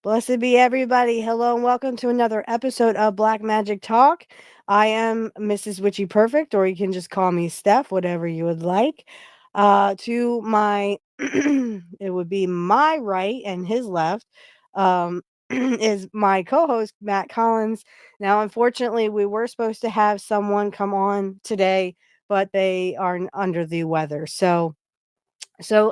Blessed be everybody. Hello and welcome to another episode of Black Magic Talk. I am Mrs. Witchy Perfect, or you can just call me Steph, whatever you would like. To my, it would be my right and his left, is my co host, Matt Collins. Now, unfortunately, we were supposed to have someone come on today, but they are under the weather. So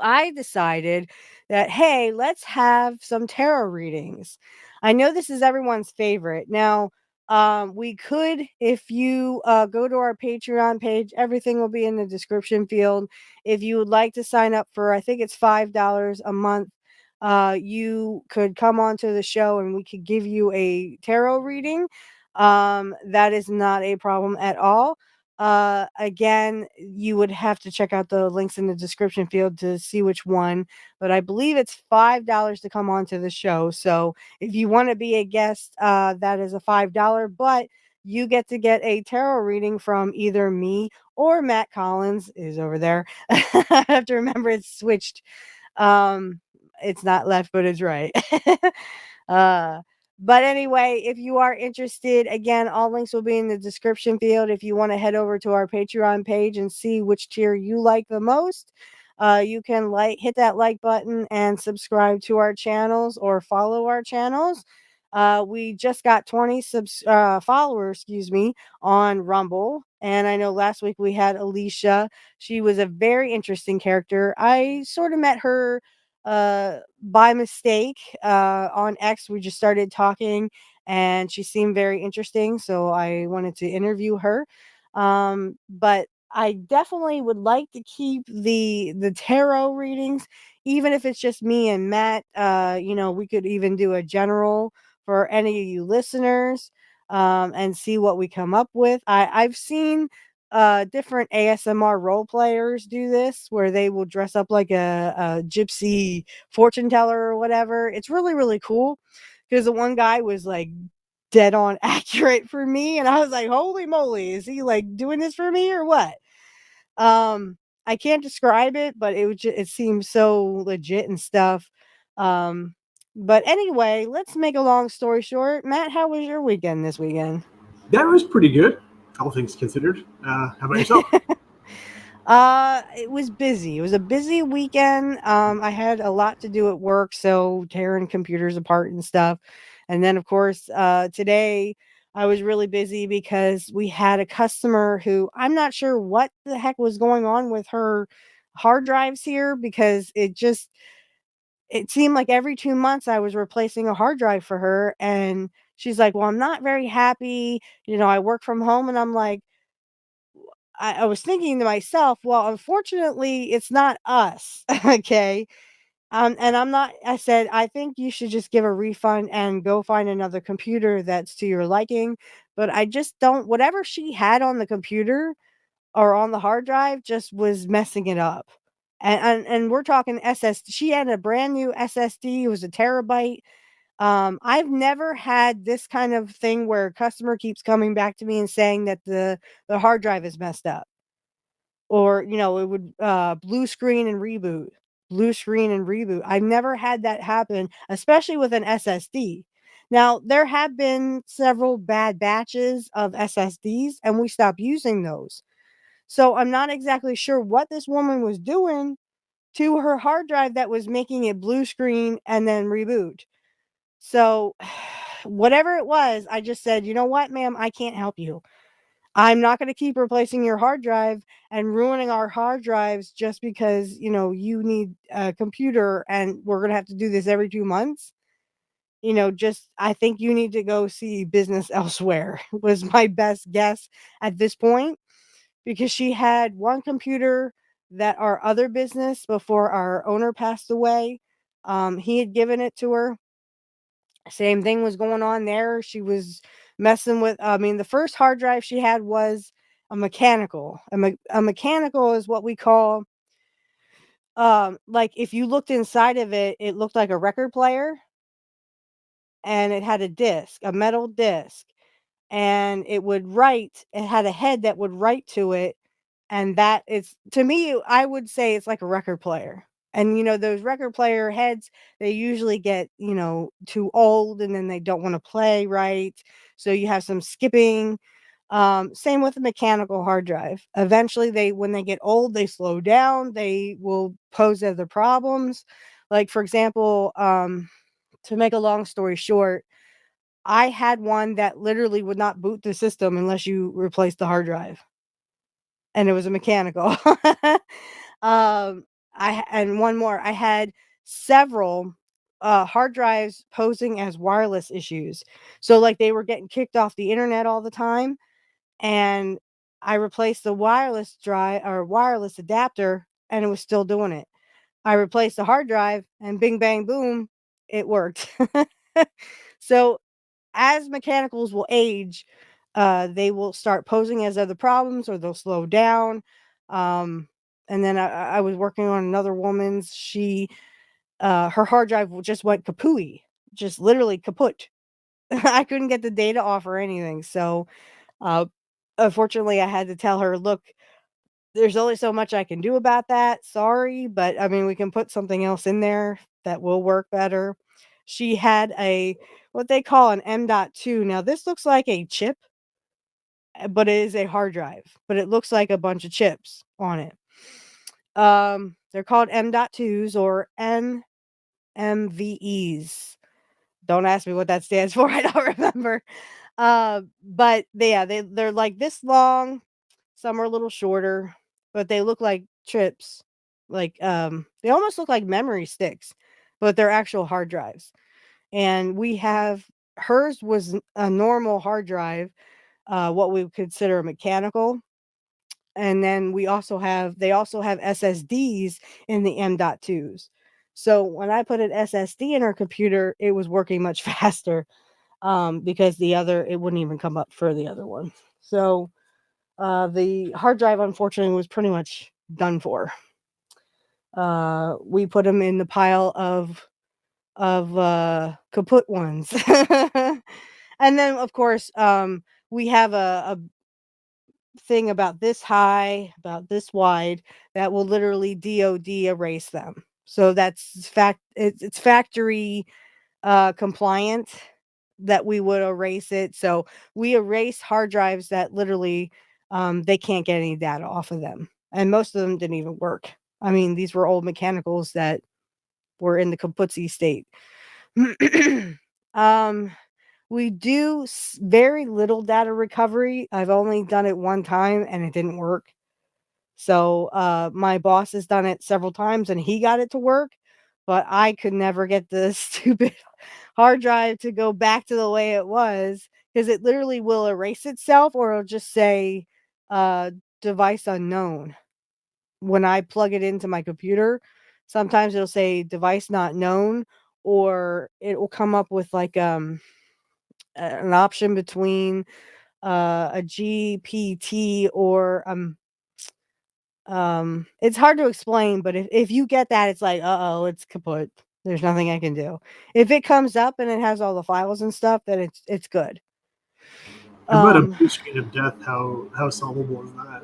I decided that, hey, let's have some tarot readings. I know this is everyone's favorite. Now, we could, if you go to our Patreon page, everything will be in the description field. If you would like to sign up for, I think it's $5 a month, you could come onto the show and we could give you a tarot reading. That is not a problem at all. Again, you would have to check out the links in the description field to see which one, but I believe it's $5 to come onto the show. So if you want to be a guest, that is a $5, but you get a tarot reading from either me or Matt Collins is over there. I have to remember it's switched. Um, it's not left, but it's right. uh, but anyway, if you are interested, again, all links will be in the description field. If you want to head over to our Patreon page and see which tier you like the most, you can hit that like button and subscribe to our channels or follow our channels. We just got 20 followers, excuse me, on Rumble. And I know last week we had Alicia. She was a very interesting character. I sort of met her by mistake on X. We just started talking and she seemed very interesting. So I wanted to interview her. But I definitely would like to keep the tarot readings, even if it's just me and Matt. We could even do a general for any of you listeners, and see what we come up with. I've seen different ASMR role players do this where they will dress up like a gypsy fortune teller or whatever. It's really, really cool because the one guy was like dead on accurate for me. And I was like, holy moly, is he like doing this for me or what? I can't describe it, but it seems so legit and stuff. Um, but anyway, let's make a long story short. Matt, how was your weekend this weekend? That was pretty good, all things considered. How about yourself? It was busy. It was a busy weekend. I had a lot to do at work, so tearing computers apart and stuff. And then, of course, today I was really busy because we had a customer who I'm not sure what the heck was going on with her hard drives here because it seemed like every 2 months I was replacing a hard drive for her. And she's like, well, I'm not very happy. I work from home. And I'm like, I was thinking to myself, well, unfortunately, it's not us. Okay. And I said, I think you should just give a refund and go find another computer that's to your liking. But I just don't, whatever she had on the computer or on the hard drive just was messing it up. And we're talking SSD. She had a brand new SSD. It was a terabyte. I've never had this kind of thing where a customer keeps coming back to me and saying that the hard drive is messed up, or it would blue screen and reboot, blue screen and reboot. I've never had that happen, especially with an SSD. Now there have been several bad batches of SSDs and we stopped using those, so I'm not exactly sure what this woman was doing to her hard drive that was making it blue screen and then reboot. So whatever it was, I just said, you know what, ma'am, I can't help you. I'm not going to keep replacing your hard drive and ruining our hard drives just because, you need a computer and we're going to have to do this every 2 months. Just, I think you need to go see business elsewhere, was my best guess at this point, because she had one computer that our other business before our owner passed away. He had given it to her. Same thing was going on there. She was messing with, I mean, the first hard drive she had was a mechanical. A mechanical is what we call, like if you looked inside of it, it looked like a record player and it had a disc, a metal disc, and it had a head that would write to it. And that is, to me, I would say it's like a record player. And those record player heads, they usually get, too old and then they don't want to play right. So you have some skipping. Same with the mechanical hard drive. Eventually when they get old, they slow down, they will pose other problems. Like for example, to make a long story short, I had one that literally would not boot the system unless you replace the hard drive, and it was a mechanical. um, and one more. I had several hard drives posing as wireless issues. So like they were getting kicked off the internet all the time, and I replaced the wireless drive or wireless adapter, and it was still doing it. I replaced the hard drive, and bing bang boom, it worked. So as mechanicals will age, they will start posing as other problems or they'll slow down. Um, and then I was working on another woman's. Her hard drive just went kapooey, just literally kaput. I couldn't get the data off or anything. So, uh, unfortunately, I had to tell her, look, there's only so much I can do about that. Sorry, but I mean, we can put something else in there that will work better. She had what they call an M.2. Now, this looks like a chip, but it is a hard drive, but it looks like a bunch of chips on it. They're called M.2s or NMVEs. Don't ask me what that stands for. I don't remember. But they're like this long. Some are a little shorter, but they look like chips. Like they almost look like memory sticks, but they're actual hard drives. And we have hers was a normal hard drive, what we would consider a mechanical. And then they also have SSDs in the M.2s. So when I put an SSD in her computer, it was working much faster, because the other it wouldn't even come up for the other one. So the hard drive, unfortunately, was pretty much done for. We put them in the pile of kaput ones. And then, of course, we have a thing about this high, about this wide, that will literally DOD erase them. So it's factory compliant that we would erase it. So we erase hard drives that literally they can't get any data off of them. And most of them didn't even work. I mean, these were old mechanicals that were in the kaputzi state. um we do very little data recovery. I've only done it one time and it didn't work. So my boss has done it several times and he got it to work, but I could never get the stupid hard drive to go back to the way it was, because it literally will erase itself or it'll just say uh, device unknown. When I plug it into my computer, sometimes it'll say device not known, or it will come up with like an option between a GPT or it's hard to explain, but if you get that, it's like, uh-oh, it's kaput. There's nothing I can do. If it comes up and it has all the files and stuff, then it's good. And but a Um, blue screen of death, how solvable is that?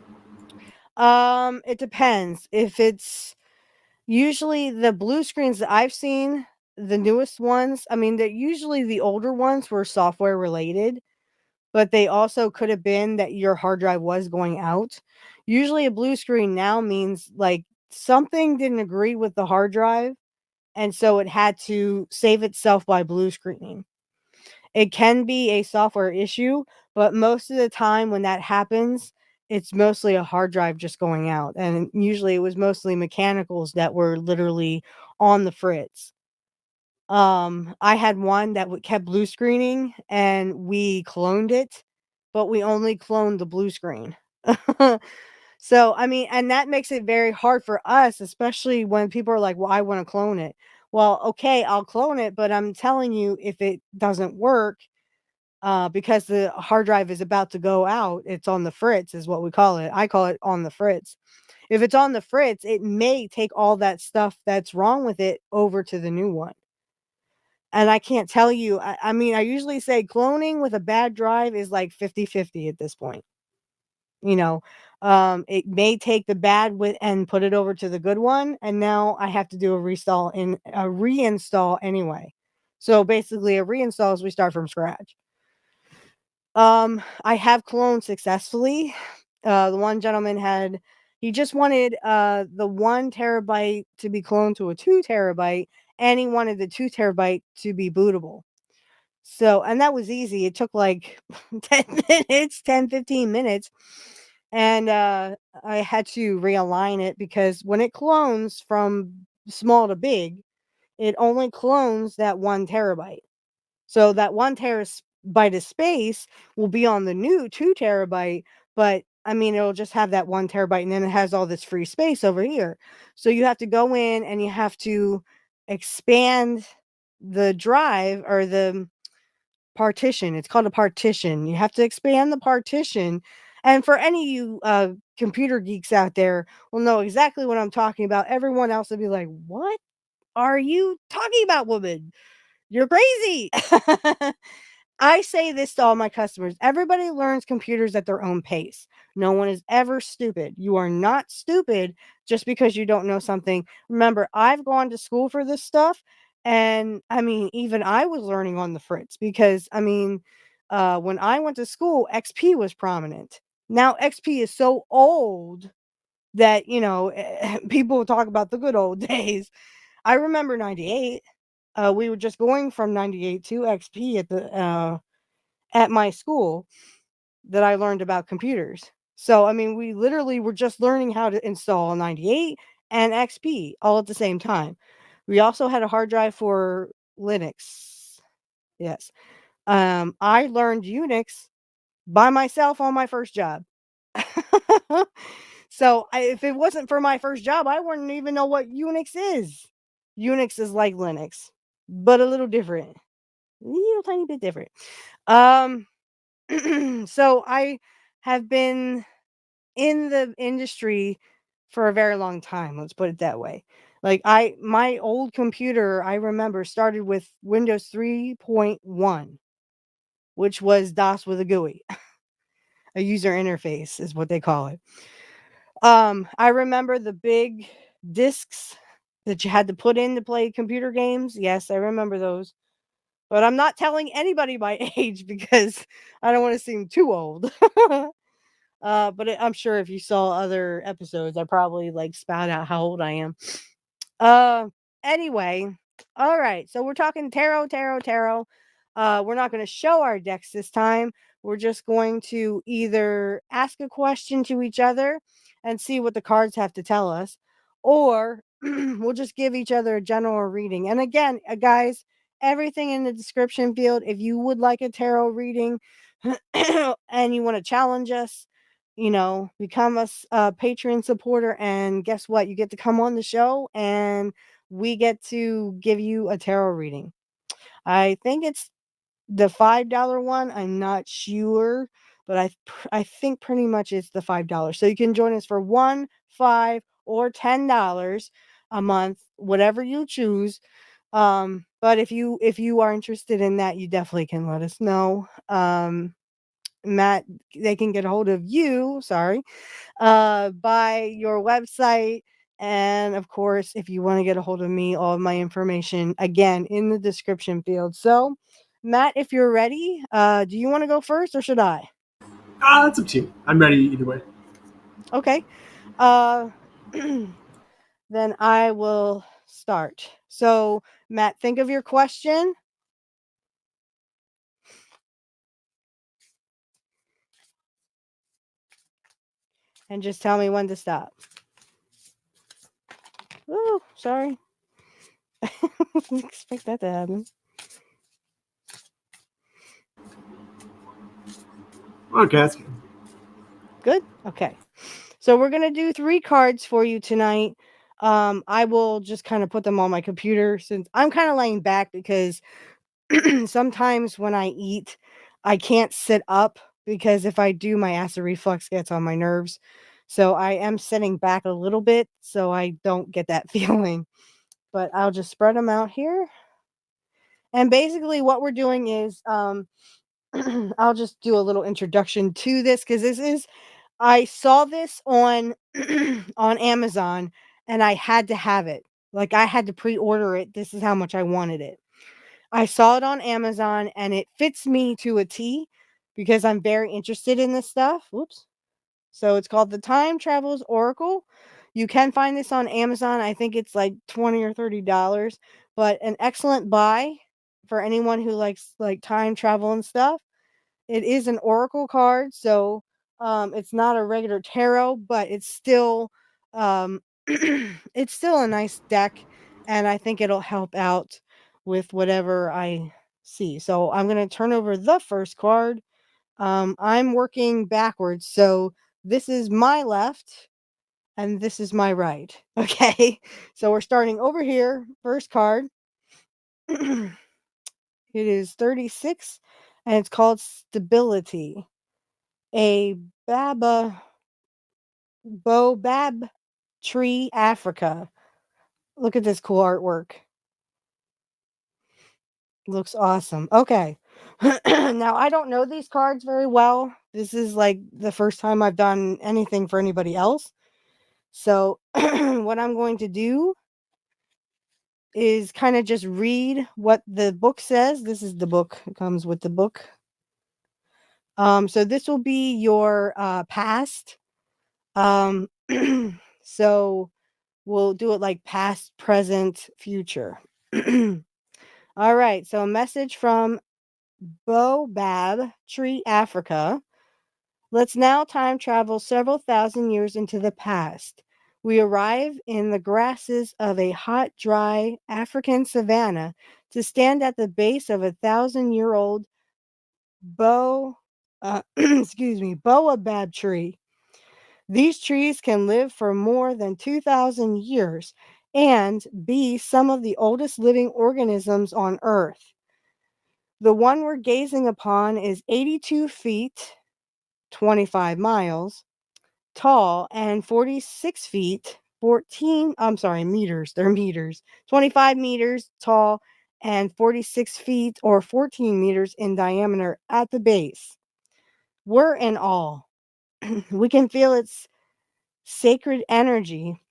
it depends. If it's usually the blue screens that I've seen, the newest ones, I mean, they're usually the older ones were software related, but they also could have been that your hard drive was going out. Usually a blue screen now means like something didn't agree with the hard drive, and so it had to save itself by blue screening. It can be a software issue, but most of the time when that happens, it's mostly a hard drive just going out. And usually it was mostly mechanicals that were literally on the fritz. I had one that kept blue screening and we cloned it, but we only cloned the blue screen. So, I mean, and that makes it very hard for us, especially when people are like, well, I want to clone it. Well, okay, I'll clone it, but I'm telling you, if it doesn't work, because the hard drive is about to go out, it's on the fritz, is what we call it. I call it on the fritz. If it's on the fritz, it may take all that stuff that's wrong with it over to the new one. And I can't tell you, I mean, I usually say cloning with a bad drive is like 50-50 at this point. You know, It may take the bad with and put it over to the good one, and now I have to do a reinstall anyway. So basically, a reinstall is we start from scratch. I have cloned successfully. The one gentleman he just wanted the 1 terabyte to be cloned to a 2 terabyte, and he wanted the 2 terabyte to be bootable. So, and that was easy. It took like 10 minutes, 10, 15 minutes. And I had to realign it because when it clones from small to big, it only clones that 1 terabyte. So that 1 terabyte of space will be on the new 2 terabyte, but I mean, it'll just have that 1 terabyte and then it has all this free space over here. So you have to go in and you have to expand the drive or the partition. It's called a partition. You have to expand the partition. And for any of you computer geeks out there will know exactly what I'm talking about. Everyone else will be like, what are you talking about, woman? You're crazy. I say this to all my customers. Everybody learns computers at their own pace. No one is ever stupid. You are not stupid just because you don't know something. Remember, I've gone to school for this stuff. And I mean, even I was learning on the fritz because I mean, when I went to school, XP was prominent. Now, XP is so old that, people talk about the good old days. I remember 98. We were just going from 98 to XP at my school that I learned about computers. So, I mean, we literally were just learning how to install 98 and XP all at the same time. We also had a hard drive for Linux. Yes. I learned Unix by myself on my first job. So, if it wasn't for my first job, I wouldn't even know what Unix is. Unix is like Linux, but a little different. A little tiny bit different. Um, so I have been in the industry for a very long time, let's put it that way. Like my old computer, I remember started with Windows 3.1, which was DOS with a GUI. A user interface is what they call it. I remember the big discs that you had to put in to play computer games. Yes, I remember those. But I'm not telling anybody my age because I don't want to seem too old. But I'm sure if you saw other episodes, I probably like spout out how old I am. Uh, anyway, all right. So we're talking tarot, tarot, tarot. We're not going to show our decks this time. We're just going to either ask a question to each other and see what the cards have to tell us, or we'll just give each other a general reading. And again, guys, everything in the description field. If you would like a tarot reading and you want to challenge us, become a Patreon supporter, and guess what? You get to come on the show and we get to give you a tarot reading. I think it's the $5 one. I'm not sure, but I think pretty much it's the $5. So you can join us for 1, 5, or $10 a month, whatever you choose. But if you are interested in that, you definitely can let us know. Matt, they can get a hold of you, sorry, by your website. And of course, if you want to get a hold of me, all of my information again in the description field. So, Matt, if you're ready, do you want to go first or should I? That's up to you. I'm ready either way. Okay. Uh, then I will start. So, Matt, think of your question and just tell me when to stop. Oh, sorry. Didn't expect that to happen. Okay, that's good. Good. Okay. So we're gonna do 3 cards for you tonight. I will just kind of put them on my computer since I'm kind of laying back because sometimes when I eat, I can't sit up because if I do, my acid reflux gets on my nerves. So I am sitting back a little bit so I don't get that feeling. But I'll just spread them out here. And basically, what we're doing is I'll just do a little introduction to this because this is I saw this on on Amazon and I had to have it. Like I had to pre-order it. This is how much I wanted it. I saw it on Amazon and it fits me to a T because I'm very interested in this stuff. Whoops. So it's called the Time Travels Oracle. You can find this on Amazon. I think it's like 20 or $30, but an excellent buy for anyone who likes like time travel and stuff. It is an oracle card, so it's not a regular tarot, but it's still um it's still a nice deck, and I think it'll help out with whatever I see. So I'm going to turn over the first card. I'm working backwards, so this is my left and this is my right. Okay. So we're starting over here. First card. It is 36 and it's called Stability. A baba Baobab tree, Africa. Look at this cool artwork. Looks awesome. Okay. Now, I don't know these cards very well. This is like the first time I've done anything for anybody else. So, what I'm going to do is kind of just read what the book says. This is the book, it comes with the book. So this will be your past. Um, so we'll do it like past, present, future. All right. So a message from Baobab Tree, Africa. Let's now time travel several thousand years into the past. We arrive in the grasses of a hot, dry African savanna to stand at the base of 1,000-year-old excuse me, baobab tree. These trees can live for more than 2,000 years and be some of the oldest living organisms on Earth. The one we're gazing upon is 82 feet, 25 miles, tall and 46 feet, meters, they're meters, 25 meters tall and 46 feet or 14 meters in diameter at the base. We're in awe. We can feel its sacred energy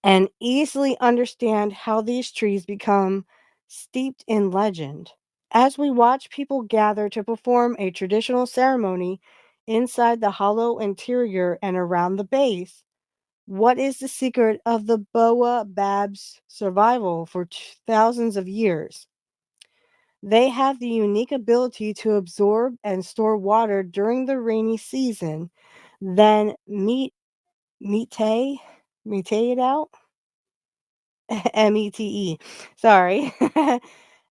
and easily understand how these trees become steeped in legend. As we watch people gather to perform a traditional ceremony inside the hollow interior and around the base, what is the secret of the baobab's survival for thousands of years? They have the unique ability to absorb and store water during the rainy season, then mete it out. Mete. Sorry.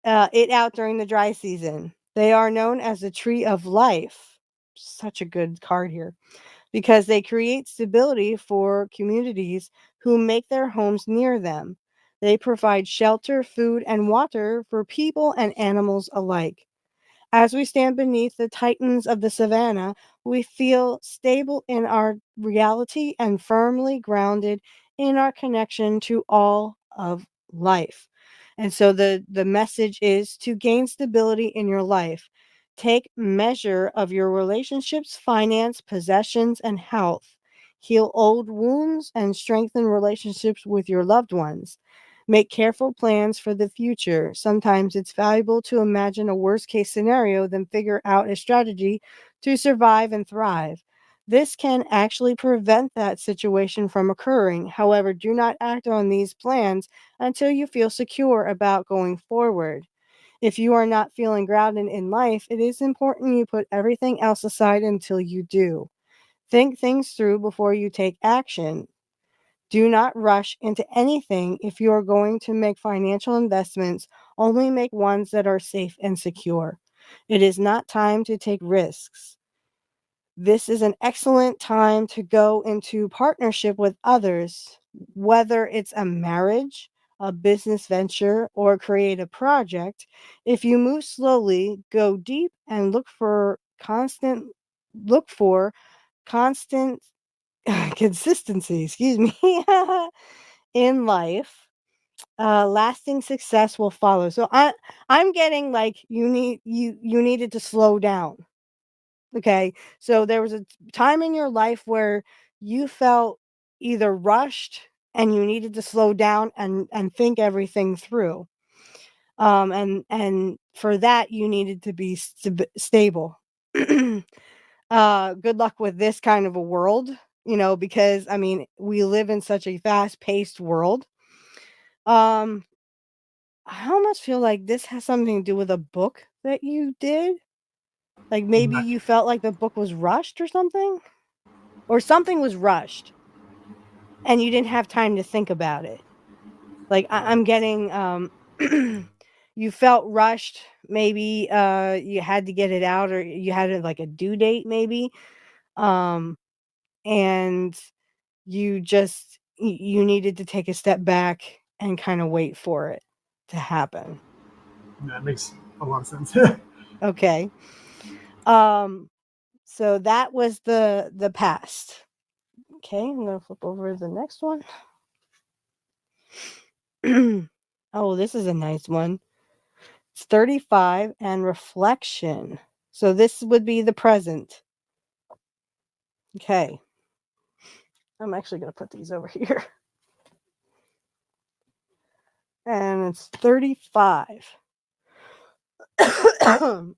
It out during the dry season. They are known as the tree of life. Such a good card here because they create stability for communities who make their homes near them. They provide shelter, food, and water for people and animals alike. As we stand beneath the titans of the savannah, we feel stable in our reality and firmly grounded in our connection to all of life. And so the message is to gain stability in your life. Take measure of your relationships, finance, possessions, and health. Heal old wounds and strengthen relationships with your loved ones. Make careful plans for the future. Sometimes it's valuable to imagine a worst case scenario than figure out a strategy to survive and thrive. This can actually prevent that situation from occurring. However, do not act on these plans until you feel secure about going forward. If you are not feeling grounded in life, it is important you put everything else aside until you do. Think things through before you take action. Do not rush into anything. If you are going to make financial investments, only make ones that are safe and secure. It is not time to take risks. This is an excellent time to go into partnership with others, whether it's a marriage, a business venture, or create a project. If you move slowly, go deep and look for constant consistency, excuse me, in life. Lasting success will follow. So I'm getting like you needed to slow down. Okay. So there was a time in your life where you felt either rushed and you needed to slow down and think everything through. And for that you needed to be stable. Good luck with this kind of a world, because I mean, we live in such a fast-paced world. Um I almost feel like this has something to do with a book that you did. Like maybe Not, you felt like the book was rushed or something? Or something was rushed and you didn't have time to think about it. Like I'm getting you felt rushed, maybe you had to get it out or you had like a due date maybe. Um and you just you needed to take a step back and kind of wait for it to happen. that makes a lot of sense. Okay. Um so that was the past. Okay, I'm going to flip over to the next one. Oh, this is a nice one. It's 35 and reflection. So this would be the present. Okay. I'm actually going to put these over here. And it's 35.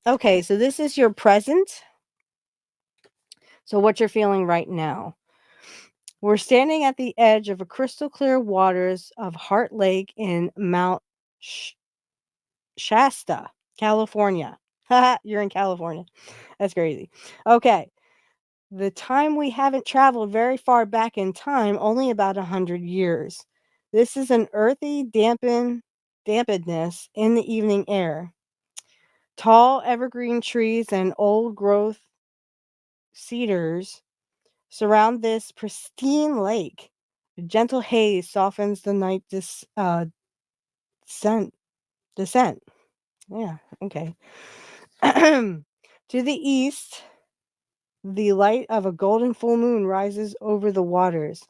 Okay, so this is your present. So what you're feeling right now. We're standing at the edge of a crystal clear waters of Heart Lake in Mount Shasta, California. Haha, you're in California. That's crazy. Okay. The time we haven't traveled very far back in time, only about 100 years. This is an earthy dampedness in the evening air. Tall evergreen trees and old growth cedars surround this pristine lake. A gentle haze softens the night descent. Descent. Yeah, okay. To the east, the light of a golden full moon rises over the waters.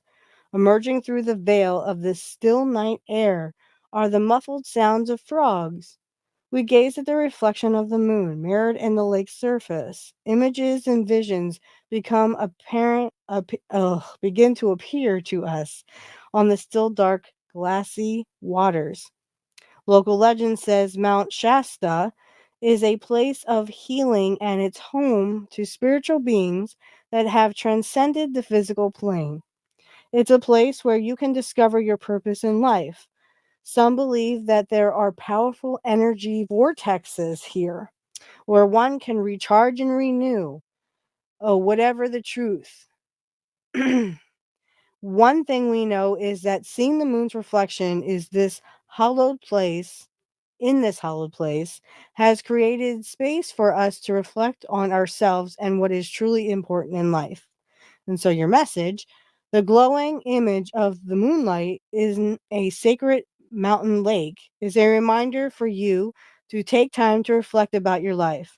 Emerging through the veil of this still night air are the muffled sounds of frogs. We gaze at the reflection of the moon mirrored in the lake's surface. Images and visions become begin to appear to us on the still dark, glassy waters. Local legend says Mount Shasta is a place of healing and it's home to spiritual beings that have transcended the physical plane. It's a place where you can discover your purpose in life. Some believe that there are powerful energy vortexes here where one can recharge and renew. Oh, whatever the truth. One thing we know is that seeing the moon's reflection is this hallowed place, in this hallowed place, has created space for us to reflect on ourselves and what is truly important in life. And so, your message, the glowing image of the moonlight in a sacred mountain lake, is a reminder for you to take time to reflect about your life.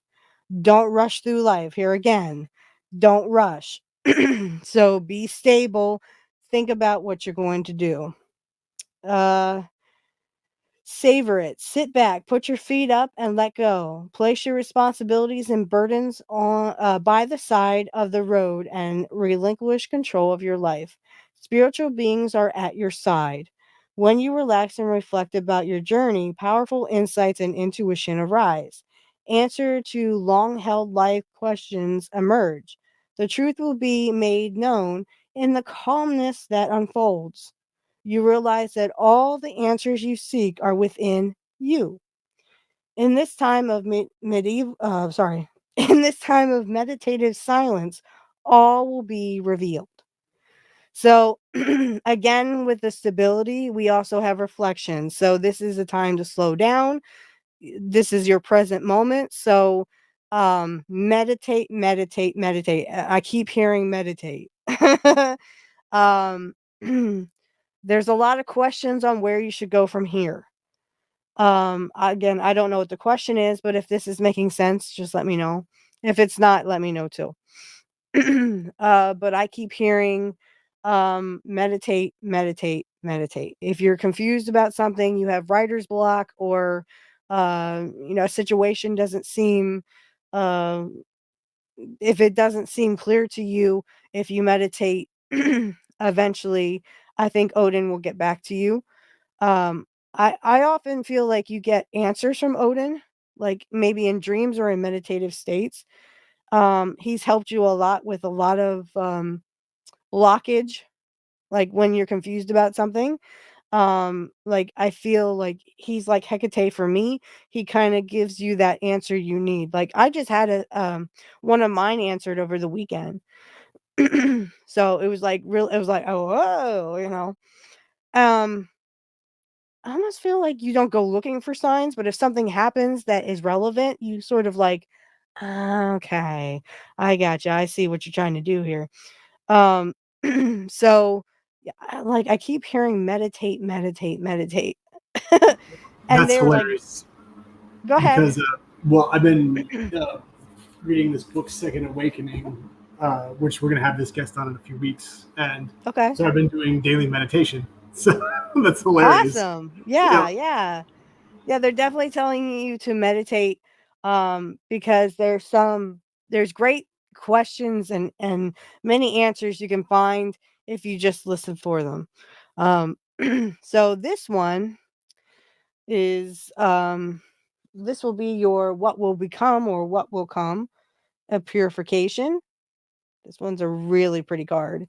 Don't rush through life. Here again, don't rush. So, be stable. Think about what you're going to do. Uh, Savor it. Sit back, put your feet up, and let go. Place your responsibilities and burdens on by the side of the road and relinquish control of your life. Spiritual beings are at your side. When you relax and reflect about your journey, powerful insights and intuition arise. Answer to long-held life questions emerge. The truth will be made known in the calmness that unfolds. You realize that all the answers you seek are within you. In this time of in this time of meditative silence, all will be revealed. So, again, with the stability, we also have reflection. So, this is a time to slow down. This is your present moment. So, meditate, meditate, meditate. I keep hearing meditate. um, there's a lot of questions on where you should go from here. Again, I don't know what the question is, but if this is making sense, just let me know. If it's not, let me know too. But I keep hearing meditate, meditate, meditate. If you're confused about something, you have writer's block, or a situation doesn't seem uh if it doesn't seem clear to you, if you meditate, eventually, I think Odin will get back to you. Um, I often feel like you get answers from Odin, like maybe in dreams or in meditative states. He's helped you a lot with a lot of blockage, like when you're confused about something. Like I feel like he's like Hecate for me. He kind of gives you that answer you need. Like I just had a one of mine answered over the weekend. So it was like real it was like, oh whoa, you know. Um I almost feel like you don't go looking for signs, but if something happens that is relevant, you sort of like, "Ah, okay, I gotcha. I see what you're trying to do here." Um, so yeah, like I keep hearing meditate, meditate, meditate. And That's they were like, hilarious go ahead. because, well, I've been reading this book, Second Awakening, which we're going to have this guest on in a few weeks. And Okay. so I've been doing daily meditation. So that's hilarious. Awesome. Yeah. Yeah, yeah. Yeah, they're definitely telling you to meditate, because there's great questions and many answers you can find if you just listen for them. Um, so this one is this will be your what will become or what will come, a purification. This one's a really pretty card.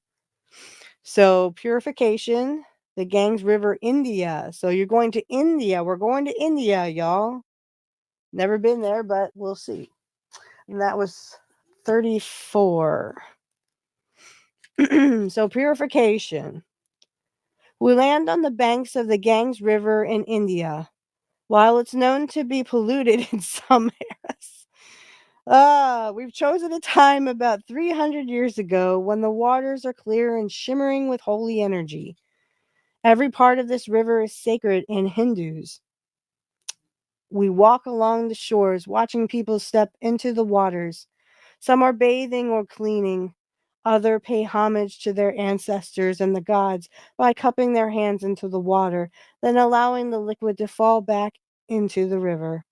So purification, the Ganges River, India. So you're going to India. We're going to India, y'all. Never been there, but we'll see. And that was 34. So, purification. We land on the banks of the Ganges River in India. While it's known to be polluted in some areas, we've chosen a time about 300 years ago when the waters are clear and shimmering with holy energy. Every part of this river is sacred in Hindus. We walk along the shores, watching people step into the waters. Some are bathing or cleaning. Others pay homage to their ancestors and the gods by cupping their hands into the water, then allowing the liquid to fall back into the river.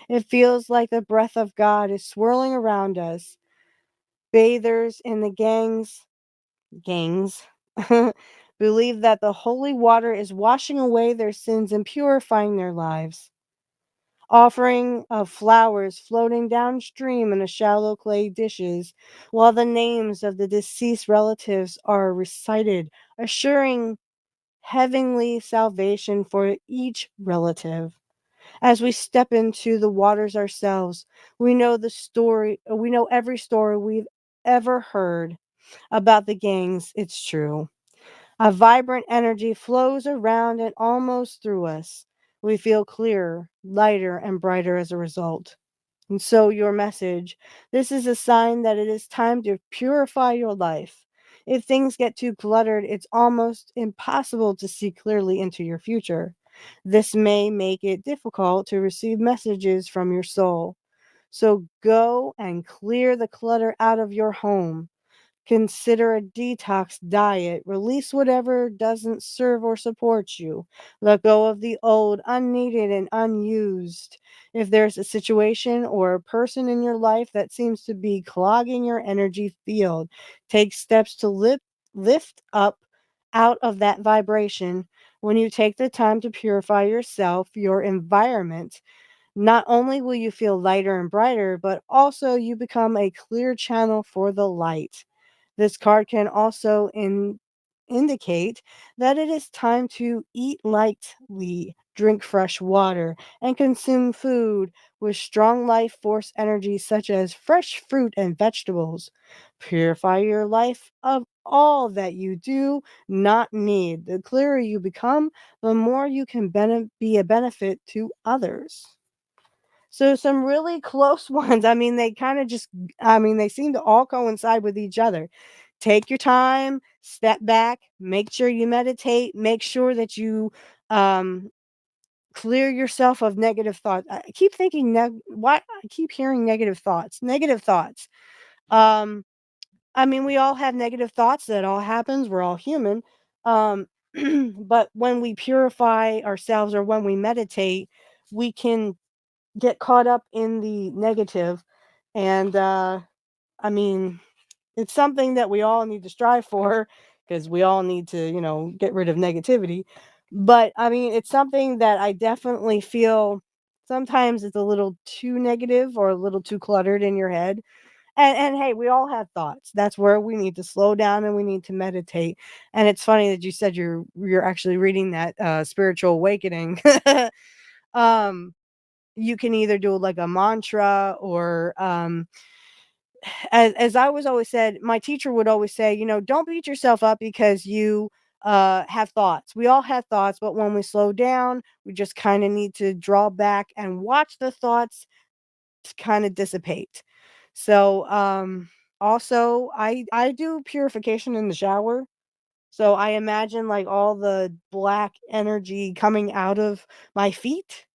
It feels like the breath of God is swirling around us. Bathers in the gangs, believe that the holy water is washing away their sins and purifying their lives. Offering of flowers floating downstream in a shallow clay dishes, while the names of the deceased relatives are recited, assuring heavenly salvation for each relative. As we step into the waters ourselves, we know every story we've ever heard about the gangs. It's true. A vibrant energy flows around and almost through us. We feel clearer, lighter, and brighter as a result. And so, your message, this is a sign that it is time to purify your life. If things get too cluttered, it's almost impossible to see clearly into your future. This may make it difficult to receive messages from your soul. So, go and clear the clutter out of your home. Consider a detox diet. Release whatever doesn't serve or support you. Let go of the old, unneeded, and unused. If there's a situation or a person in your life that seems to be clogging your energy field, take steps to lift up out of that vibration. When you take the time to purify yourself, your environment, not only will you feel lighter and brighter, but also you become a clear channel for the light. This card can also indicate that it is time to eat lightly, drink fresh water, and consume food with strong life force energy such as fresh fruit and vegetables. Purify your life of all that you do not need. The clearer you become, the more you can be a benefit to others. So some really close ones. I mean, they kind of just I mean, they seem to all coincide with each other. Take your time, step back, make sure you meditate, make sure that you um clear yourself of negative thoughts. I keep thinking why I keep hearing negative thoughts. Negative thoughts. Um I mean, we all have negative thoughts. That all happens. We're all human. Um but when we purify ourselves or when we meditate, we can get caught up in the negative and I mean, it's something that we all need to strive for because we all need to, get rid of negativity. But I mean, it's something that I definitely feel sometimes it's a little too negative or a little too cluttered in your head. And hey, we all have thoughts. That's where we need to slow down and we need to meditate. And it's funny that you said you're actually reading that spiritual awakening. um you can either do like a mantra or as I was always said, my teacher would always say, don't beat yourself up because you have thoughts. We all have thoughts, but when we slow down, we just kind of need to draw back and watch the thoughts kind of dissipate. So, also I do purification in the shower. So I imagine like all the black energy coming out of my feet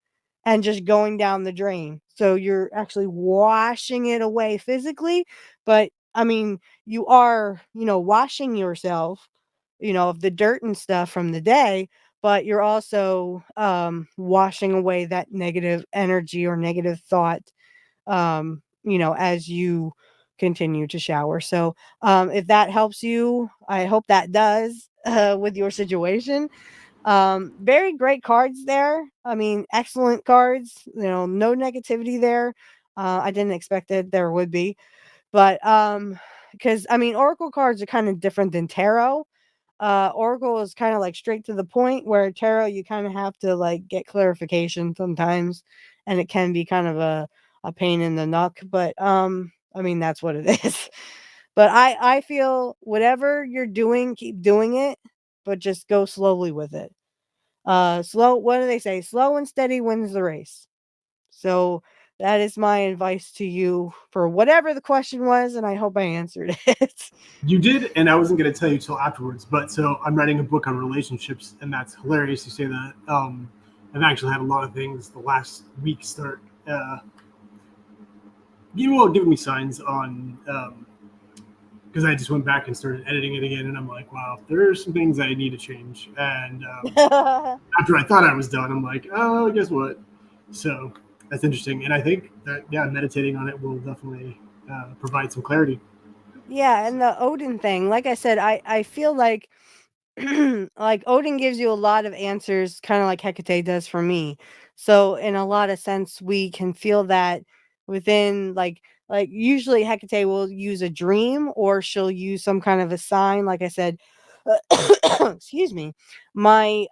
and just going down the drain. So you're actually washing it away physically, but I mean, you are, washing yourself, of the dirt and stuff from the day, but you're also washing away that negative energy or negative thought as you continue to shower. So, if that helps you, I hope that does with your situation. Very great cards there. I mean, excellent cards. No negativity there. I didn't expect that there would be, but because I mean, oracle cards are kind of different than tarot. Oracle is kind of like straight to the point, where tarot you kind of have to like get clarification sometimes, and it can be kind of a pain in the neck. But I mean that's what it is. But I feel whatever you're doing, keep doing it, but just go slowly with it. Slow. What do they say? Slow and steady wins the race. So that is my advice to you for whatever the question was, and I hope I answered it. You did, and I wasn't going to tell you till afterwards. But so I'm writing a book on relationships, and that's hilarious you say that. I've actually had a lot of things the last week start, giving me signs on, because I just went back and started editing it again, and I'm like, wow, there are some things I need to change. And after I thought I was done, I'm like, oh, guess what? So that's interesting, and I think that yeah, meditating on it will definitely provide some clarity. Yeah, and the Odin thing, like I said, I feel like like Odin gives you a lot of answers, kind of like Hecate does for me. So in a lot of sense, we can feel that within like usually Hecate will use a dream or she'll use some kind of a sign. Like I said, excuse me, my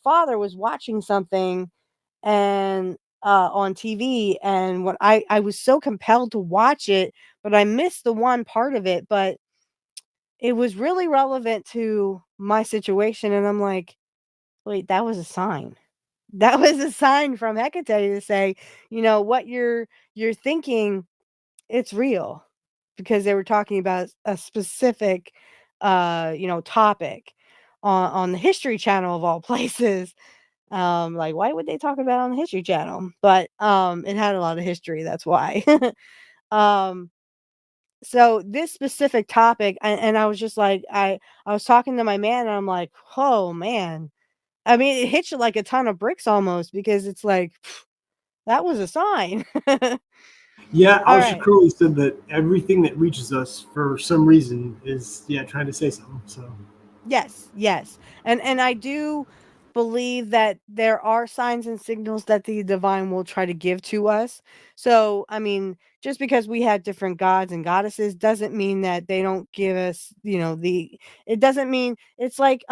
father was watching something and on TV, and when I was so compelled to watch it, but I missed the one part of it, but it was really relevant to my situation, and I'm like, "Wait, that was a sign." That was a sign from Hecate to say, "What you're thinking, it's real." Because they were talking about a specific, topic on the History Channel of all places. Like, why would they talk about it on the History Channel? But, it had a lot of history, that's why. Um so this specific topic, and I was just like, I was talking to my man and I'm like, oh man. I mean, it hits you like a ton of bricks almost, because it's like that was a sign. Yeah, All Alistair right. Crowley said that everything that reaches us for some reason is yeah trying to say something. So Yes, yes. And I do believe that there are signs and signals that the divine will try to give to us. So, I mean, just because we have different gods and goddesses doesn't mean that they don't give us, the it doesn't mean it's like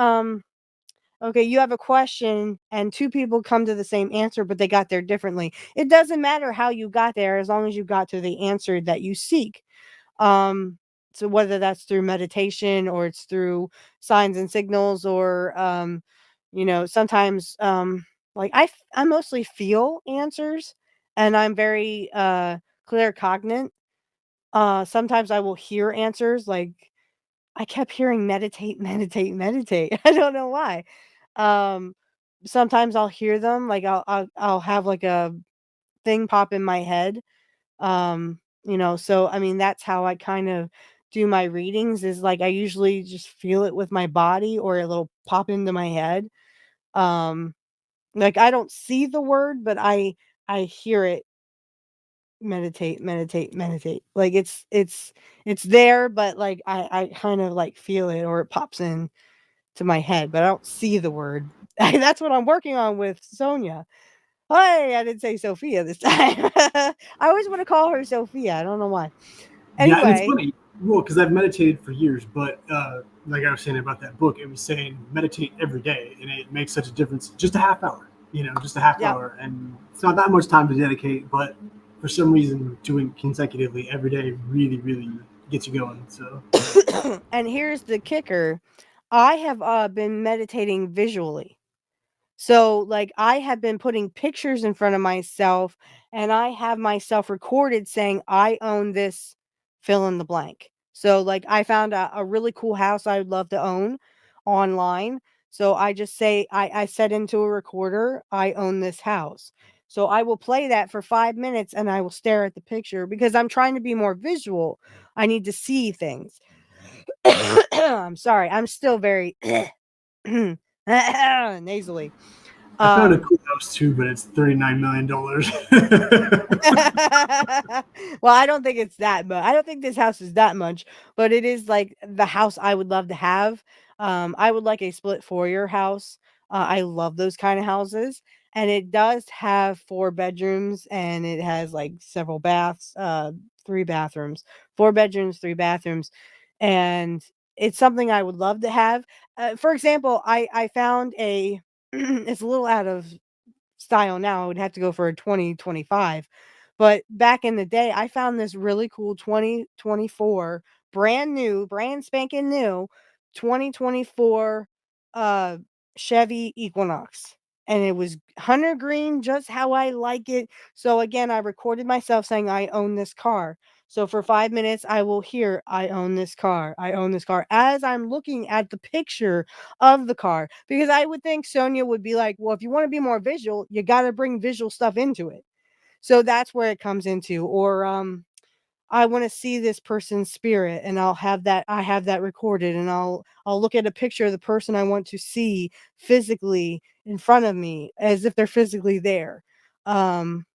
okay, you have a question and two people come to the same answer, but they got there differently. It doesn't matter how you got there as long as you got to the answer that you seek. Um, so whether that's through meditation or it's through signs and signals or sometimes like I mostly feel answers, and I'm very claircognizant. Sometimes I will hear answers, like I kept hearing meditate, meditate, meditate. I don't know why. Um, Sometimes I'll hear them, like I'll have like a thing pop in my head. So I mean that's how I kind of do my readings, is like I usually just feel it with my body or it'll pop into my head. Um, like I don't see the word, but I hear it meditate, meditate, meditate. Like it's there, but like I kind of like feel it or it pops in to my head, but I don't see the word. That's what I'm working on with Sonia. Hey, I didn't say Sophia this time. I always want to call her Sophia. I don't know why. Yeah, and it's Anyway, funny, well, because I've meditated for years, but like I was saying about that book, it was saying meditate every day, and it makes such a difference. Just a half hour, just a half yeah. hour, and it's not that much time to dedicate, but for some reason, doing consecutively every day really, really gets you going. So, And here's the kicker. I have been meditating visually. So, like, I have been putting pictures in front of myself and I have myself recorded saying, I own this fill in the blank. So, like, I found a really cool house I would love to own online. So, I just say, I set into a recorder, I own this house. So, I will play that for 5 minutes and I will stare at the picture because I'm trying to be more visual. I need to see things. I'm sorry. I'm still very nasally. I found a Um, cool house too, but it's $39 million. well, I don't think it's that much. I don't think this house is that much, but it is like the house I would love to have. I would like a split foyer house. I love those kind of houses. And it does have 4 bedrooms and it has like several baths, 3 bathrooms, 4 bedrooms, 3 bathrooms. And it's something I would love to have. For example, I found a, it's a little out of style now, it would have to go for a 2025. But back in the day, I found this really cool 2024 brand new, brand spanking new 2024 uh Chevy Equinox. And it was hunter green, just how I like it. So again, I recorded myself saying I own this car. So for 5 minutes, I will hear, I own this car. I own this car as I'm looking at the picture of the car, because I would think Sonia would be like, well, if you want to be more visual, you got to bring visual stuff into it. So that's where it comes into. Or I want to see this person's spirit and I have that recorded and I'll look at a picture of the person I want to see physically in front of me as if they're physically there. Um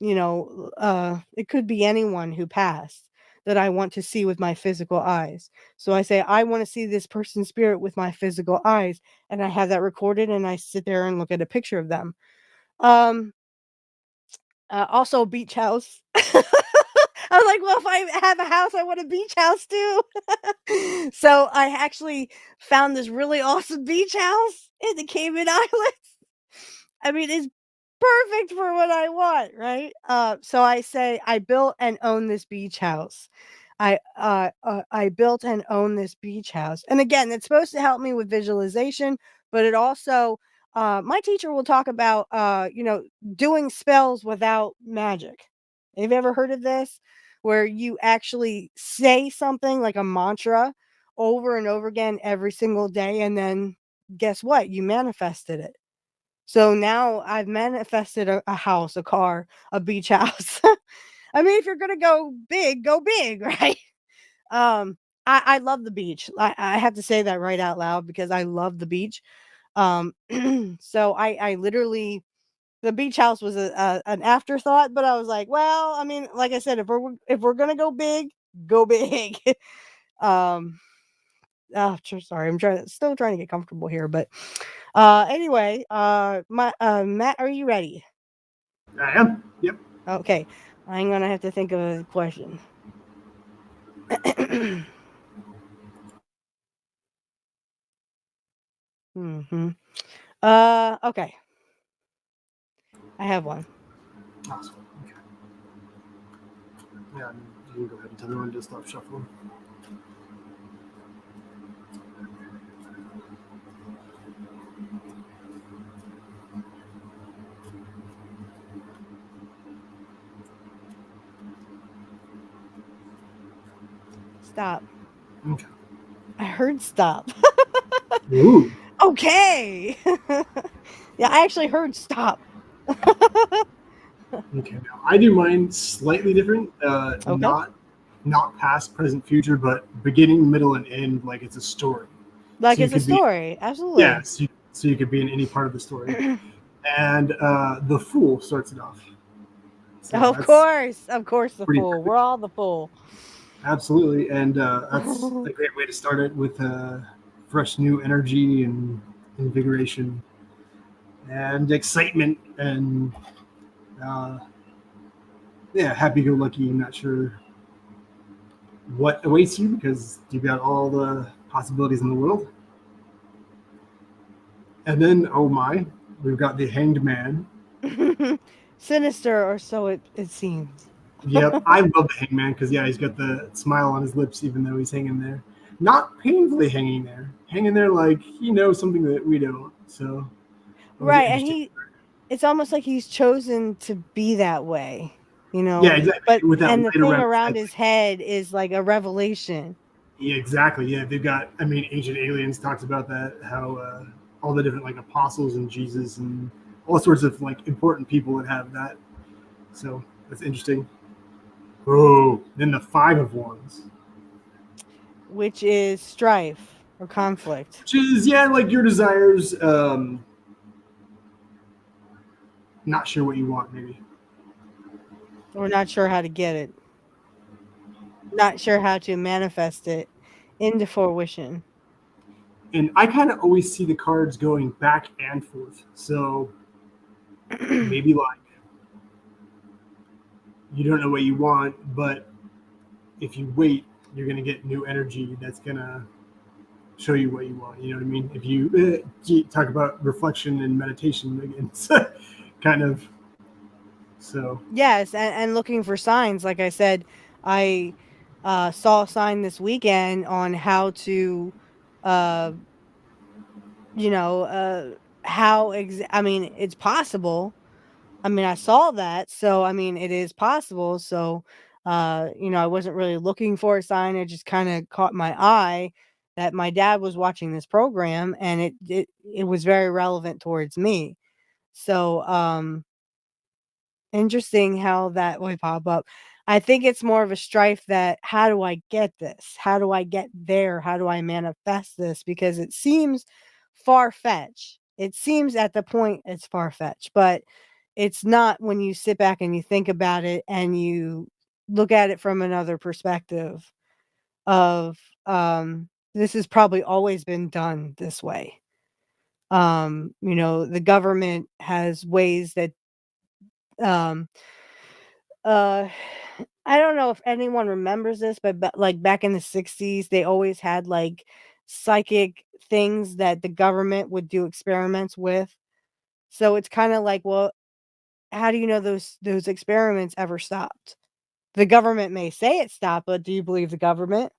it could be anyone who passed that I want to see with my physical eyes. So I say I want to see this person's spirit with my physical eyes and I have that recorded and I sit there and look at a picture of them. Um Also beach house. I was like, well, if I have a house, I want a beach house too. So I actually found this really awesome beach house in the Cayman Islands. I mean, it's perfect for what I want, right? So I say I built and own this beach house. I built and own this beach house. And again, it's supposed to help me with visualization, but it also my teacher will talk about doing spells without magic. Have you ever heard of this? Where you actually say something like a mantra over and over again every single day, and then guess what? You manifested it. So now I've manifested a house, a car, a beach house. I mean, if you're gonna go big, right? Um, I love the beach. I have to say that right out loud because I love the beach. Um, so I literally the beach house was an afterthought, but I was like, well, I mean, like I said, if we're gonna go big, go big. um, sorry, still trying to get comfortable here, but anyway, my Matt, are you ready? I am. Yep. Okay, I'm gonna have to think of a question. hmm Okay, I have one. Awesome. Okay. Yeah, you can go ahead and tell me when to stop shuffling. Stop. Okay. I heard stop. Ooh. Okay. Yeah, I actually heard stop. Okay. Now I do mine slightly different. Okay. Not past, present, future, but beginning, middle, and end. Like it's a story. Like So you it's a could be story. Absolutely. yes. So you could be in any part of the story. And the fool starts it off. So that's Of course, the pretty fool. We're perfect. all the fool. Absolutely, and that's a great way to start it with fresh new energy and invigoration and excitement and uh, yeah, happy-go-lucky. I'm not sure what awaits you because you've got all the possibilities in the world. And then, oh my, we've got the Hanged Man. Sinister, or so it seems. Yep, I love the Hanged Man because yeah, he's got the smile on his lips even though he's hanging there, not painfully hanging there like he knows something that we don't. So that was an Right, and interesting. it's almost like he's chosen to be that way, you Yeah, know. But exactly. With that and the light thing around his around head, his head is like a revelation. yeah, exactly. Yeah, they've got. I mean, Ancient Aliens talks about that. How all the different like apostles and Jesus and all sorts of like important people that have that. So that's interesting. Oh, then the Five of Wands, Which is strife or conflict. which is yeah, like your desires. Not sure what you want, maybe. We're not sure how to get it. Not sure how to manifest it into fruition. And I kind of always see the cards going back and forth. So maybe like you don't know what you want, but if you wait, you're gonna get new energy that's gonna show you what you want. You know what I mean? If you talk about reflection and meditation again, kind of. So Yes, and looking for signs. Like I said, I saw a sign this weekend on how to, uh, you know, I mean, it's possible. I mean, I saw that, so I mean, it is possible. So, I wasn't really looking for a sign. It just kind of caught my eye that my dad was watching this program, and it was very relevant towards me. So, interesting how that would pop up. I think it's more of a strife that how do I get this? How do I get there? How do I manifest this? Because it seems far fetched. It seems at the point it's far fetched, but it's not when you sit back and you think about it and you look at it from another perspective of this has probably always been done this way. The government has ways that um uh I don't know if anyone remembers this, but like back in the 60s, they always had like psychic things that the government would do experiments with. So it's kind of like, well, how do you know those experiments ever stopped? The government may say it stopped, but do you believe the government?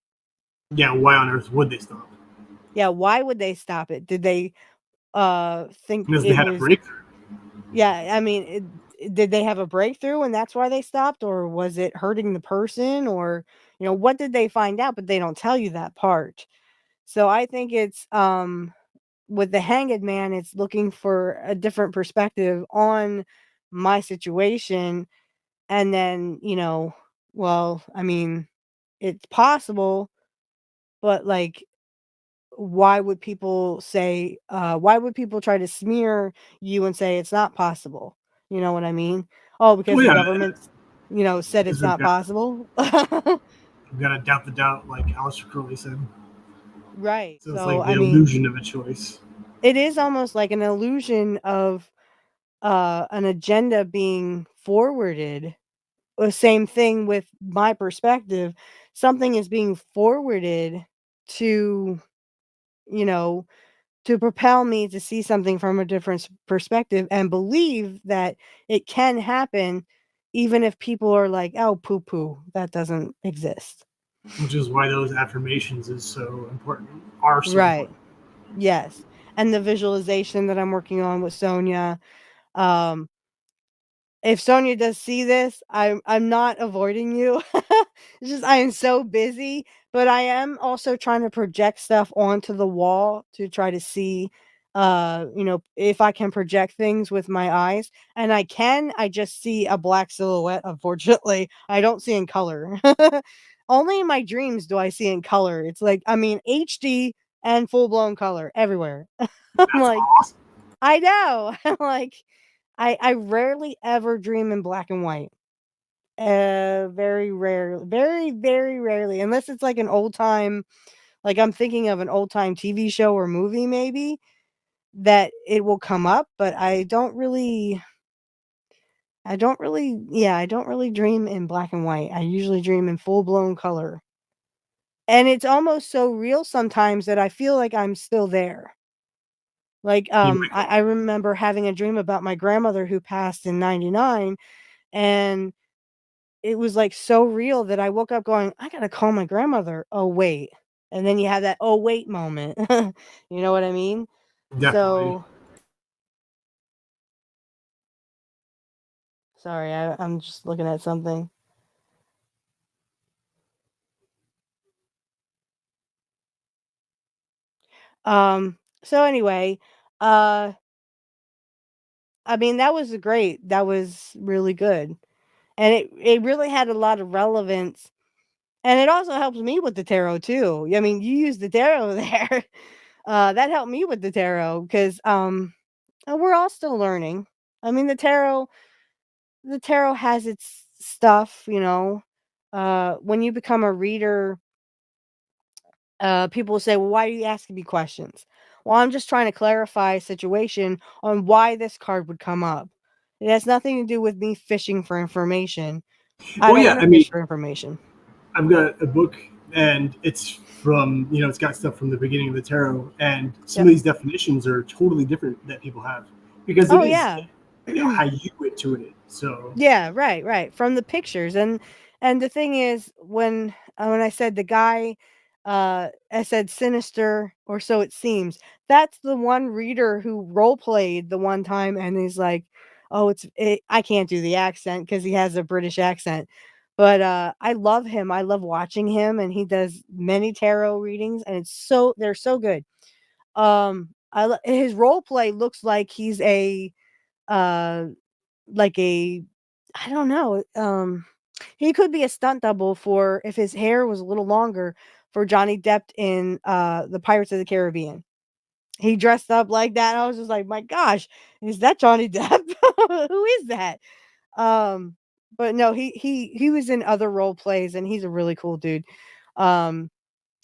yeah, why on earth would they stop? Yeah, why would they stop it? Did they think Because they it had a was breakthrough. yeah, I mean, did they have a breakthrough and that's why they stopped, or was it hurting the person, or what did they find out? But they don't tell you that part. So I think it's with the Hanged Man, it's looking for a different perspective on my situation, and then well, I mean, it's possible, but like why would people try to smear you and say it's not possible? You know what I mean? Oh, because Well, the yeah, government's said because it's not possible. we've got to doubt the doubt, like Aleister Crowley said. Right. So it's So like the I mean, illusion of a choice. it is almost like an illusion of an agenda being forwarded. The same thing with my perspective. Something is being forwarded to, you know, to propel me to see something from a different perspective and believe that it can happen, even if people are like, oh, poo poo, that doesn't exist. Which is why those affirmations is so important, are so Right. important. Yes. And the visualization that I'm working on with Sonia. Um, If Sonia does see this, I'm not avoiding you. It's just I am so busy, but I am also trying to project stuff onto the wall to try to see, if I can project things with my eyes, and I just see a black silhouette, unfortunately. I don't see in color. Only in my dreams do I see in color. It's like, I mean, HD and full-blown color everywhere. I'm That's like, awesome. I know. I'm like, I rarely ever dream in black and white. Very rare, very, very rarely, unless it's like an old time, like I'm thinking of an old time TV show or movie maybe that it will come up, but I don't really dream in black and white. I usually dream in full blown color. And it's almost so real sometimes that I feel like I'm still there. Like, You wake up. I remember having a dream about my grandmother who passed in '99, and it was, like, so real that I woke up going, "I gotta call my grandmother. Oh, wait." And then you have that, "Oh, wait" moment. You know what I mean? Definitely. So sorry, I'm just looking at something. So anyway, uh, I mean, that was really good. And it really had a lot of relevance, and it also helps me with the tarot too. I mean, you use the tarot there. That helped me with the tarot because we're all still learning. I mean, the tarot has its stuff, you know. When you become a reader, people will say, "Well, why are you asking me questions?" Well, I'm just trying to clarify a situation on why this card would come up. It has nothing to do with me fishing for information. I Well, don't yeah. want to I mean, fish for information. I've got a book, and it's from it's got stuff from the beginning of the tarot, and some of Yep. these definitions are totally different that people have because it Oh is yeah. how you intuit it. So Yeah, right, right. From the pictures, and the thing is, when I said the guy, I said sinister, or so it seems. That's the one reader who role played the one time, and he's like, "Oh, I can't do the accent because he has a British accent." But I love him. I love watching him, and he does many tarot readings, and they're so good. His role play looks like he's uh like a I don't know, he could be a stunt double for if his hair was a little longer for Johnny Depp in, the Pirates of the Caribbean. He dressed up like that, and I was just like, "My gosh, is that Johnny Depp? Who is that?" Um, but no, he was in other role plays, and he's a really cool dude. Um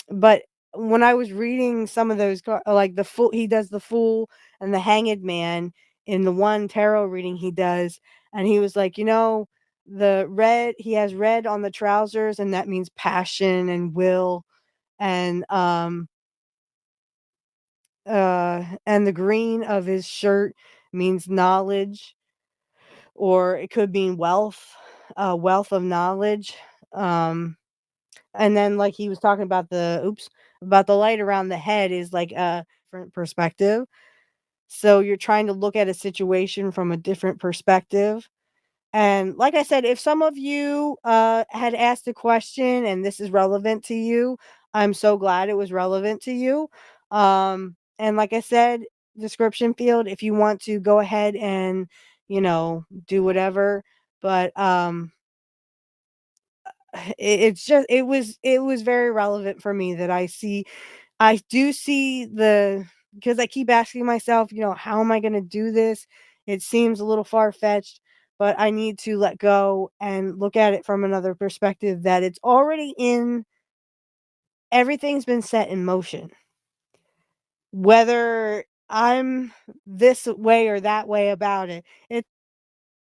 but when I was reading some of those like he does the Fool and the Hanged Man in the one tarot reading he does, and he was like, the red he has red on the trousers, and that means passion and will, and, and the green of his shirt means knowledge, or it could mean wealth, wealth of knowledge, um and then, like, he was talking about about the light around the head is like a different perspective. So you're trying to look at a situation from a different perspective. And like I said, if some of you had asked a question and this is relevant to you, I'm so glad it was relevant to you. And like I said, description field, if you want to go ahead and, do whatever. But it was very relevant for me that I do see the because I keep asking myself, how am I going to do this? It seems a little far fetched, but I need to let go and look at it from another perspective, that it's already in everything's been set in motion. Whether I'm this way or that way about it, it's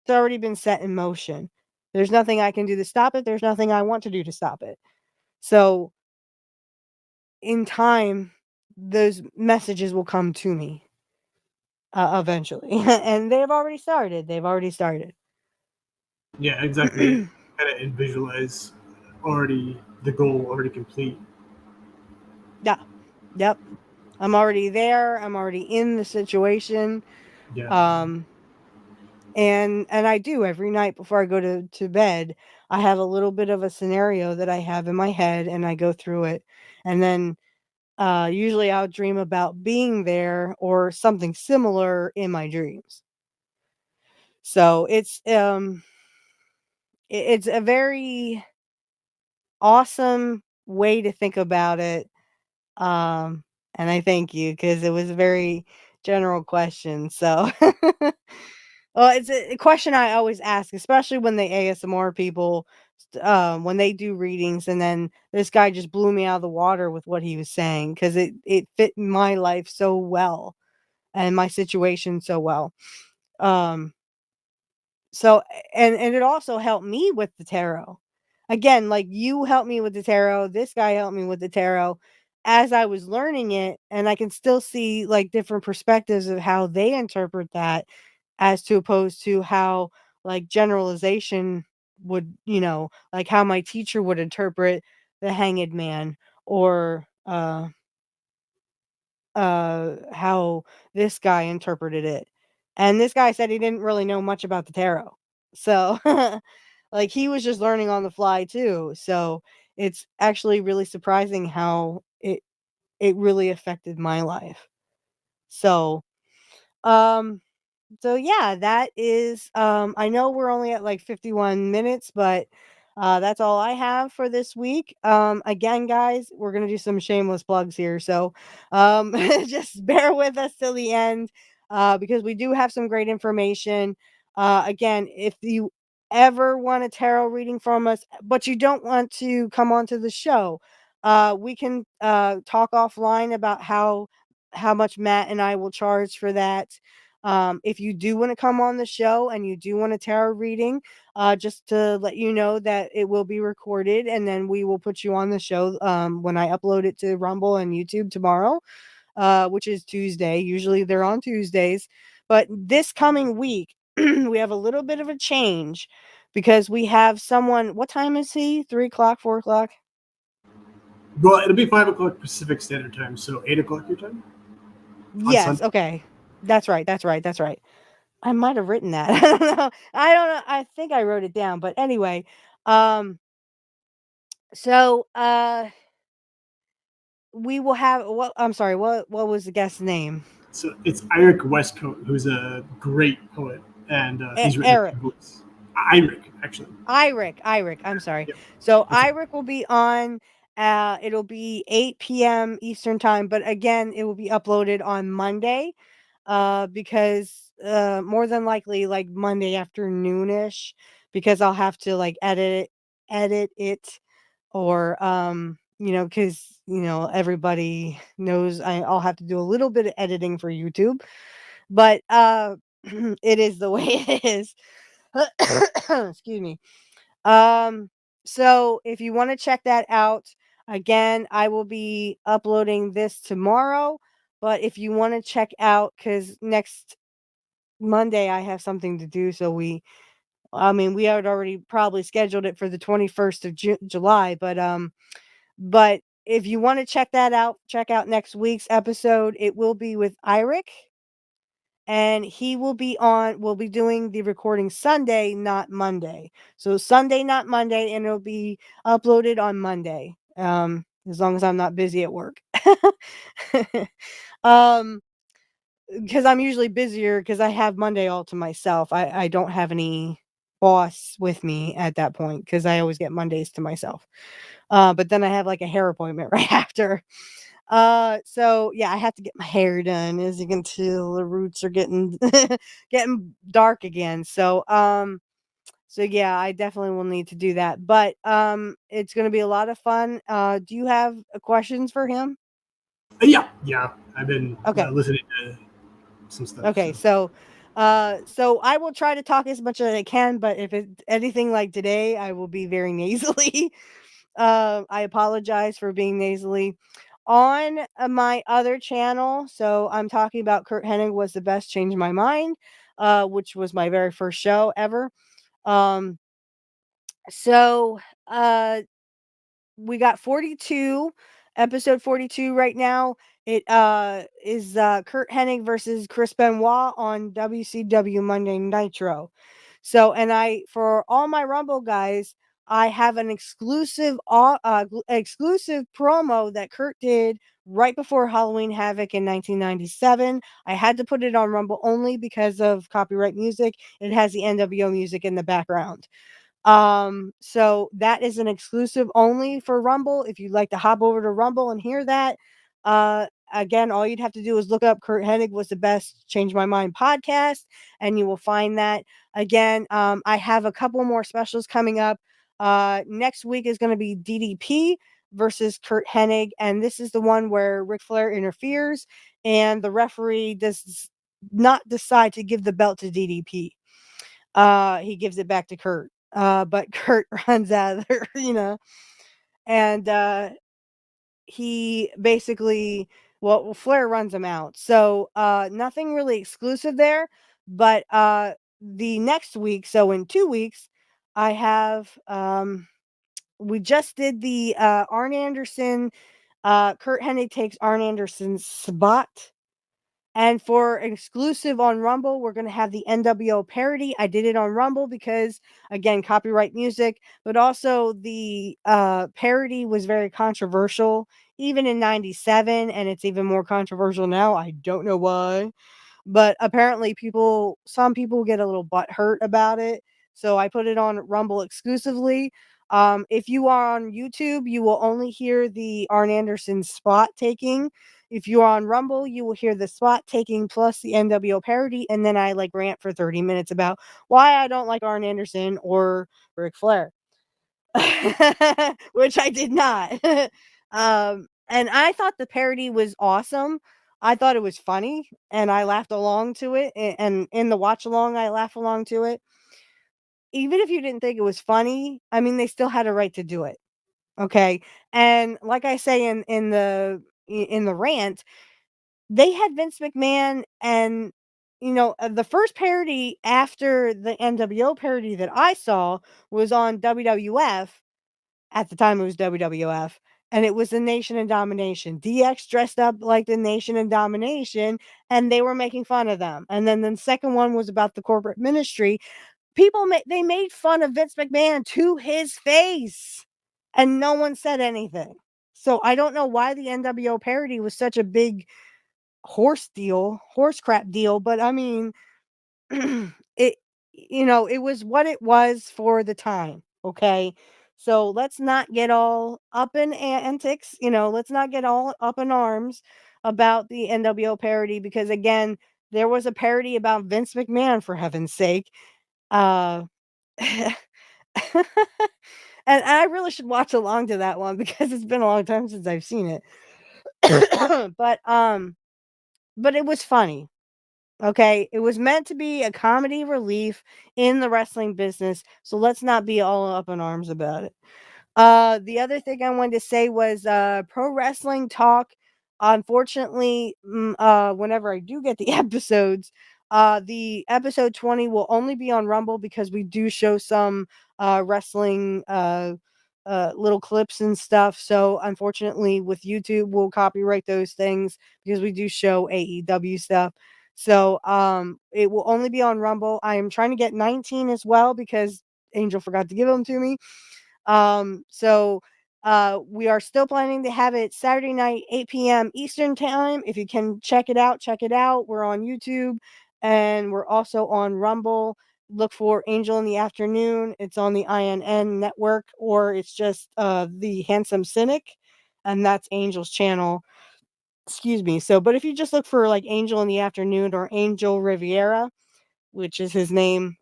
already been set in motion. There's nothing I can do to stop it. There's nothing I want to do to stop it. So in time, those messages will come to me, eventually, and they've already started. yeah, exactly. Kind of and visualize already the goal already complete. Yeah, yep, I'm already there, I'm already in the situation, Yeah. um, and I do every night before I go to bed, I have a little bit of a scenario that I have in my head, and I go through it, and then, usually I'll dream about being there or something similar in my dreams. So it's a very awesome way to think about it, and I thank you because it was a very general question, so Well, it's a question I always ask, especially when they ASMR people, when they do readings, and then this guy just blew me out of the water with what he was saying because it fit my life so well and my situation so well. Um, so and it also helped me with the tarot. Again, like you helped me with the tarot, this guy helped me with the tarot as I was learning it, and I can still see like different perspectives of how they interpret that as to opposed to how like generalization would, like how my teacher would interpret the hanged man or how this guy interpreted it. And this guy said he didn't really know much about the tarot. So like he was just learning on the fly too. So it's actually really surprising how it really affected my life. So um yeah, that is I know we're only at like 51 minutes, but that's all I have for this week. Again, guys, we're going to do some shameless plugs here. So, just bear with us till the end because we do have some great information. Again, if you ever want a tarot reading from us, but you don't want to come onto the show, we can talk offline about how much Matt and I will charge for that. If you do want to come on the show and you do want a tarot reading, just to let you know that it will be recorded and then we will put you on the show when I upload it to Rumble and YouTube tomorrow, which is Tuesday. Usually they're on Tuesdays. But this coming week, we have a little bit of a change because we have someone. What time is he? 3 o'clock, 4 o'clock? Well, it'll be 5 o'clock Pacific Standard Time, so 8 o'clock your time on Yes. Sunday. Okay. That's right. That's right. That's right. I might have written that. I don't know. I don't know. I think I wrote it down, but anyway, um, so we will have what? I'm sorry. What was the guest's name? So it's Eric Westcoat, who's a great poet, and he's written a Eric. few books. Eric, actually. Iric. I'm sorry. Yeah, So that's it. Iric will be on. It'll be 8 p.m. Eastern time, but again, it will be uploaded on Monday. Because more than likely like Monday afternoonish, because I'll have to like edit it, or because everybody knows I'll have to do a little bit of editing for YouTube, but it is the way it is. Excuse me. um, so if you want to check that out, again, I will be uploading this tomorrow. But if you want to check out, because next Monday I have something to do, so I mean, we had already probably scheduled it for the 21st of July, but if you want to check that out, check out next week's episode. It will be with Iric, and we'll be doing the recording Sunday, not Monday. So Sunday, not Monday, and it'll be uploaded on Monday. As long as I'm not busy at work. um because I'm usually busier because I have Monday all to myself. I don't have any boss with me at that point because I always get Mondays to myself. But then I have like a hair appointment right after. So yeah, I have to get my hair done. As you can tell, the roots are getting getting dark again. So yeah, I definitely will need to do that. But it's gonna be a lot of fun. Do you have questions for him? Yeah. I've been Okay. listening to some stuff. Okay, So so I will try to talk as much as I can, but if it's anything like today, I will be very nasally. I apologize for being nasally. On my other channel, so I'm talking about Kurt Hennig was the best, changed my mind, which was my very first show ever. Um, so uh we got 42, episode 42 right now. It is Kurt Hennig versus Chris Benoit on WCW Monday Nitro. So, and for all my Rumble guys, I have an exclusive promo that Kurt did right before Halloween Havoc in 1997. I had to put it on Rumble only because of copyright music. It has the NWO music in the background. So that is an exclusive only for Rumble. If you'd like to hop over to Rumble and hear that, again, all you'd have to do is look up Kurt Hennig was the best Change My Mind podcast, and you will find that. Again, I have a couple more specials coming up. Next week is going to be DDP versus Kurt Hennig, and this is the one where Ric Flair interferes, and the referee does not decide to give the belt to DDP. He gives it back to Kurt. But Kurt runs out of there, and he basically, well, Flair runs him out. So nothing really exclusive there. But the next week, so in 2 weeks, I have we just did the Arn Anderson. Kurt Hennig takes Arn Anderson's spot. And for exclusive on Rumble, we're going to have the NWO parody. I did it on Rumble because, again, copyright music, but also the parody was very controversial, even in 97, and it's even more controversial now. I don't know why. But apparently some people get a little butthurt about it. So I put it on Rumble exclusively. If you are on YouTube, you will only hear the Arn Anderson spot taking. If you are on Rumble, you will hear the spot taking plus the NWO parody, and then I rant for 30 minutes about why I don't like Arn Anderson or Ric Flair. Which I did not. And I thought the parody was awesome. I thought it was funny, and I laughed along to it. And in the watch along, I laugh along to it. Even if you didn't think it was funny, I mean, they still had a right to do it. Okay. And like I say in the rant, they had Vince McMahon, and the first parody after the NWO parody that I saw was on WWF. At the time, it was WWF, and it was the Nation and Domination. DX dressed up like the Nation and Domination, and they were making fun of them. And then the second one was about the corporate ministry. They made fun of Vince McMahon to his face, and no one said anything. So I don't know why the NWO parody was such a big horse crap deal, but I mean, it it was what it was for the time, okay? So let's not get all up in antics, let's not get all up in arms about the NWO parody, because again, there was a parody about Vince McMahon, for heaven's sake. Uh and I really should watch along to that one because it's been a long time since I've seen it. But it was funny. Okay, it was meant to be a comedy relief in the wrestling business, so let's not be all up in arms about it. The other thing I wanted to say was pro wrestling talk. Unfortunately, whenever I do get the episodes, the episode 20 will only be on Rumble because we do show some wrestling little clips and stuff. So unfortunately, with YouTube, we'll copyright those things because we do show AEW stuff. So it will only be on Rumble. I am trying to get 19 as well because Angel forgot to give them to me. So we are still planning to have it Saturday night, 8 p.m. Eastern time. If you can check it out, check it out. We're on YouTube and we're also on Rumble. Look for Angel in the Afternoon. It's on the INN network, or it's just the Handsome Cynic, and that's Angel's channel. Excuse me. So, but if you just look for Angel in the Afternoon or Angel Riviera, which is his name,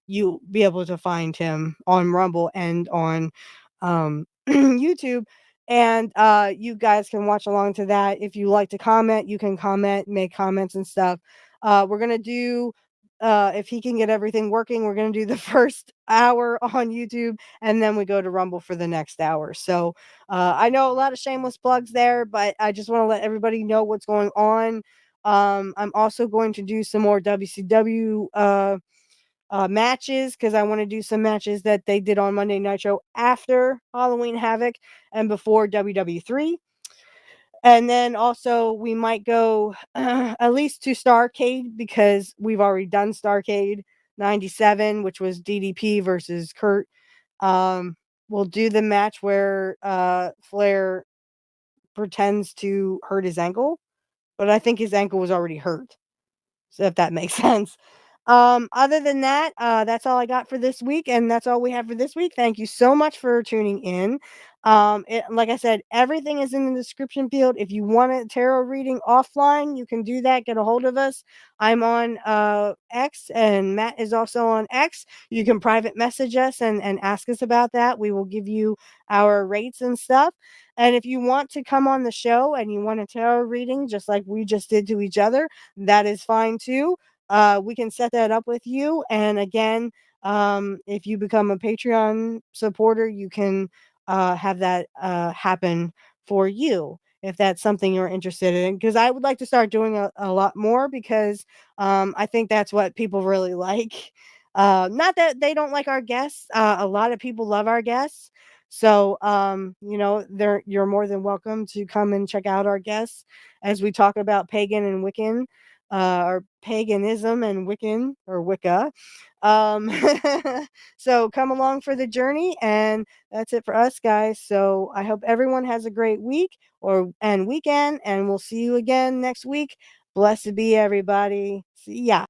you'll be able to find him on Rumble and on YouTube. And you guys can watch along to that. If you like to comment, you can comment, make comments and stuff. We're going to do, if he can get everything working, we're going to do the first hour on YouTube, and then we go to Rumble for the next hour. So I know a lot of shameless plugs there, but I just want to let everybody know what's going on. I'm also going to do some more WCW matches because I want to do some matches that they did on Monday Nitro after Halloween Havoc and before WW3. And then also we might go at least to Starrcade because we've already done Starrcade 97, which was DDP versus Kurt. We'll do the match where Flair pretends to hurt his ankle, but I think his ankle was already hurt. So if that makes sense. Other than that, that's all I got for this week, and that's all we have for this week. Thank you so much for tuning in. Like I said, everything is in the description field. If you want a tarot reading offline, you can do that. Get a hold of us. I'm on X, and Matt is also on X. You can private message us and ask us about that. We will give you our rates and stuff. And if you want to come on the show and you want a tarot reading, just like we just did to each other, that is fine too. We can set that up with you. And again, if you become a Patreon supporter, you can have that happen for you if that's something you're interested in. Because I would like to start doing a lot more because I think that's what people really like. Not that they don't like our guests. A lot of people love our guests. So, you're more than welcome to come and check out our guests as we talk about pagan and Wiccan, or paganism and Wiccan or Wicca. Um, so come along for the journey, and that's it for us, guys. So I hope everyone has a great week and weekend, and we'll see you again next week. Blessed be everybody. See ya.